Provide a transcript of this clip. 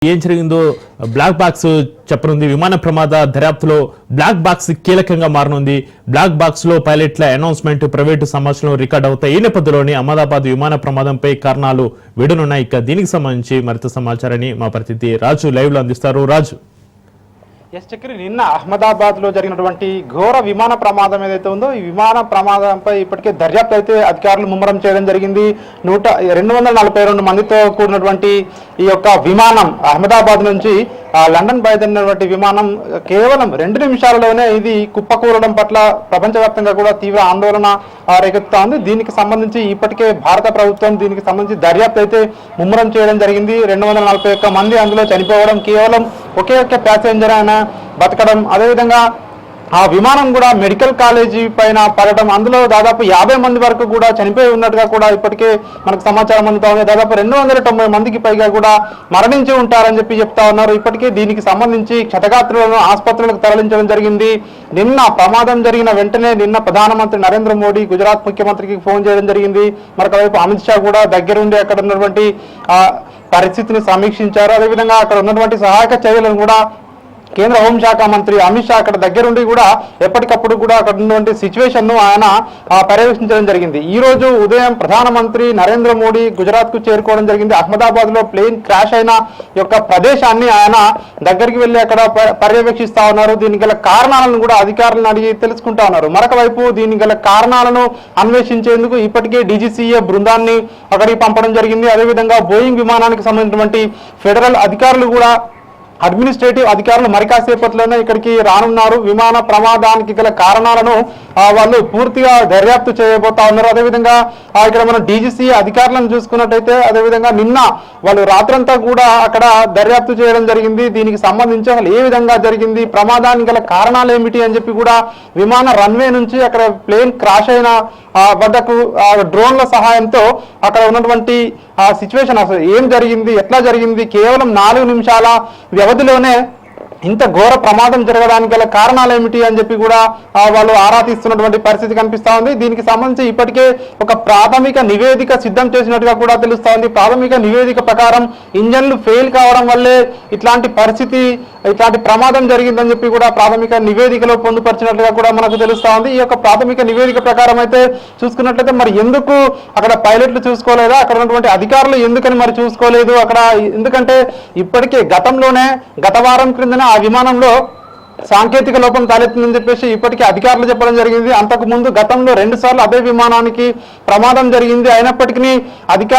ఏం జరిగిందో black box చెప్పనుంది. విమాన ప్రమాద దర్యాప్తులో బ్లాక్ బాక్స్ కీలకంగా మారనుంది. బ్లాక్ బాక్స్ లో పైలట్ల అనౌన్స్మెంట్ ప్రైవేటు సమాచారం రికార్డ్ అవుతాయి. ఈ నేపథ్యంలోని అహ్మదాబాద్ విమాన ప్రమాదంపై కారణాలు వెడునున్నాయి. ఇక దీనికి సంబంధించి మరింత సమాచారాన్ని మా ప్రతినిధి రాజు లైవ్ లో అందిస్తారు. రాజు, చక్రి, నిన్న అహ్మదాబాద్ లో జరిగినటువంటి ఘోర విమాన ప్రమాదం ఏదైతే ఉందో ఈ విమాన ప్రమాదంపై ఇప్పటికే దర్యాప్తు అయితే అధికారులు ముమ్మరం చేయడం జరిగింది. 242 మందితో కూడినటువంటి ఈ యొక్క విమానం అహ్మదాబాద్ నుంచి లండన్ బయలుదేరినటువంటి విమానం కేవలం 2 నిమిషాలలోనే ఇది కుప్పకూలడం పట్ల ప్రపంచవ్యాప్తంగా కూడా తీవ్ర ఆందోళన రేకెత్తుతా ఉంది. దీనికి సంబంధించి ఇప్పటికే భారత ప్రభుత్వం దీనికి సంబంధించి దర్యాప్తు అయితే ముమ్మరం చేయడం జరిగింది. 241 మంది అందులో చనిపోవడం, కేవలం ఒకే ఒక్క ప్యాసింజర్ ఆయన బతకడం, అదేవిధంగా ఆ విమానం కూడా మెడికల్ కాలేజీ పైన పడటం, అందులో దాదాపు 50 మంది వరకు కూడా చనిపోయి ఉన్నట్టుగా కూడా ఇప్పటికే మనకు సమాచారం అందుతా ఉంది. దాదాపు 290 మందికి పైగా కూడా మరణించి ఉంటారని చెప్తా ఉన్నారు. ఇప్పటికే దీనికి సంబంధించి క్షతగాత్రులను ఆసుపత్రులకు తరలించడం జరిగింది. నిన్న ప్రమాదం జరిగిన వెంటనే నిన్న ప్రధానమంత్రి నరేంద్ర మోడీ గుజరాత్ ముఖ్యమంత్రికి ఫోన్ చేయడం జరిగింది. మరొకవైపు అమిత్ షా కూడా దగ్గరుండి అక్కడ ఉన్నటువంటి పరిస్థితిని సమీక్షించారు. అదేవిధంగా అక్కడ ఉన్నటువంటి సహాయక చర్యలను కూడా కేంద్ర హోంశాఖ మంత్రి అమిత్ షా అక్కడ దగ్గరుండి కూడా ఎప్పటికప్పుడు కూడా అక్కడ ఉన్నటువంటి సిచ్యువేషన్ ను ఆయన పర్యవేక్షించడం జరిగింది. ఈ రోజు ఉదయం ప్రధానమంత్రి నరేంద్ర మోడీ గుజరాత్ కు చేరుకోవడం జరిగింది. అహ్మదాబాద్ లో ప్లేన్ క్రాష్ అయిన యొక్క ప్రదేశాన్ని ఆయన దగ్గరికి వెళ్లి అక్కడ పర్యవేక్షిస్తా ఉన్నారు. దీనికి గల కారణాలను కూడా అధికారులను అడిగి తెలుసుకుంటా ఉన్నారు. మరొక వైపు దీనికి గల కారణాలను అన్వేషించేందుకు ఇప్పటికే డీజీసీఏ బృందాన్ని అక్కడికి పంపడం జరిగింది. అదేవిధంగా బోయింగ్ విమానానికి సంబంధించినటువంటి ఫెడరల్ అధికారులు కూడా అడ్మినిస్ట్రేటివ్ అధికారులు మరి కాసేపట్లోనే ఇక్కడికి రానున్నారు. విమాన ప్రమాదానికి గల కారణాలను వాళ్ళు పూర్తిగా దర్యాప్తు చేయబోతా ఉన్నారు. అదేవిధంగా ఇక్కడ మనం డీజీసీ అధికారులను చూసుకున్నట్టయితే అదేవిధంగా నిన్న వాళ్ళు రాత్రంతా కూడా అక్కడ దర్యాప్తు చేయడం జరిగింది. దీనికి సంబంధించి అసలు ఏ విధంగా జరిగింది, ప్రమాదానికి గల కారణాలు ఏమిటి అని చెప్పి కూడా విమాన రన్వే నుంచి అక్కడ ప్లేన్ క్రాష్ అయిన వద్దకు డ్రోన్ల సహాయంతో అక్కడ ఉన్నటువంటి ఆ సిచ్యువేషన్ అసలు ఏం జరిగింది, ఎట్లా జరిగింది, కేవలం 4 నిమిషాల వ్యవధిలోనే ఇంత ఘోర ప్రమాదం జరగడానికి గల కారణాలు ఏమిటి అని చెప్పి కూడా వాళ్ళు ఆరా తీస్తున్నటువంటి పరిస్థితి కనిపిస్తా ఉంది. దీనికి సంబంధించి ఇప్పటికే ఒక ప్రాథమిక నివేదిక సిద్ధం చేసినట్టుగా కూడా తెలుస్తా ఉంది. ప్రాథమిక నివేదిక ప్రకారం ఇంజన్లు ఫెయిల్ కావడం వల్లే ఇట్లాంటి పరిస్థితి, ఇట్లాంటి ప్రమాదం జరిగిందని చెప్పి కూడా ప్రాథమిక నివేదికలో పొందుపరిచినట్లుగా కూడా మనకు తెలుస్తా ఉంది. ఈ యొక్క ప్రాథమిక నివేదిక ప్రకారం అయితే చూసుకున్నట్లయితే మరి ఎందుకు అక్కడ పైలట్లు చూసుకోలేదా, అక్కడ ఉన్నటువంటి అధికారులు ఎందుకని మరి చూసుకోలేదు అక్కడ, ఎందుకంటే ఇప్పటికే గత వారం క్రిందన ఆ విమానంలో సాంకేతిక లోపం తలెత్తిందని చెప్పేసి ఇప్పటికీ అధికారులు చెప్పడం జరిగింది. అంతకు ముందు గతంలో 2 సార్లు అదే విమానానికి ప్రమాదం జరిగింది. అయినప్పటికీ